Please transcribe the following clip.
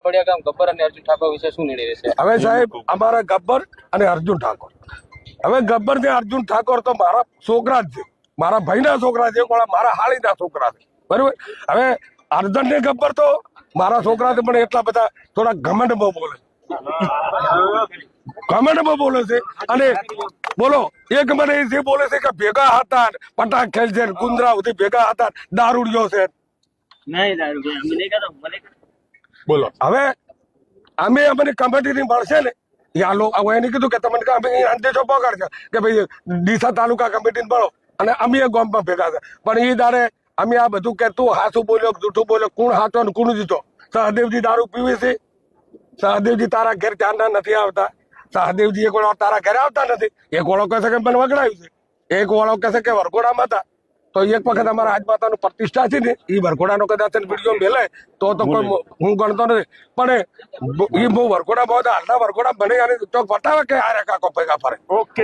રાઠોડિયા ગામ ગબ્બર અને અર્જુન ઠાકોર વિશે શું નિર્ણય રહેશે? હવે સાહેબ અમારા ગબ્બર અને અર્જુન ઠાકોર, હવે ગબ્બર ને અર્જુન ઠાકોર તો મારા છોકરા જ છે, મારા ભાઈના છોકરા છે, મારા હાળીના છોકરા છે, બરોબર. હવે અર્જુન ને ગબ્બર તો મારા છોકરા છે, પણ એટલા બધા થોડા ઘમંડમાં બોલે, ઘમંડમાં બોલે છે. અને બોલો એક મને એ બોલે છે કે ભેગા હતા, પટાક ખેલ છે, કુંદરા સુધી ભેગા હતા, દારૂડિયો છે. બોલો હવે અમે અમને કમિટીની મળશે ને યાલો એને કીધું કે તમને અમે અંદેશો પકડશે કે ભાઈ ડીસા તાલુકા કમિટીને મળો અને અમે ગામમાં ભેગા છે. પણ એ દાડે અમે આ બધું કે તું હાસું બોલ્યો જૂઠું બોલ્યો, કોણ હાચો ને કોણ જીતો? સહદેવજી દારૂ પીવે છે, સહદેવજી તારા ઘેર ચાંદા નથી આવતા, સહદેવજી એક વાળો તારા ઘરે આવતા નથી. એક વાળો કહે છે કે મને વગડાયું છે, એક વાળો કહે છે કે વરઘોડામાં હતા. તો એક વખત અમારા રાજમાતાનું પ્રતિષ્ઠા છે ને એ વરઘોડાનો કદાચ વિડીયો મેલે તો કોઈ હું ગણતો નથી, પણ એ બહુ વરઘોડા બહુ હાલના વરઘોડા બને અને ચોક બતાવે કે આ રેખા કો ભેગા ફરે. ઓકે.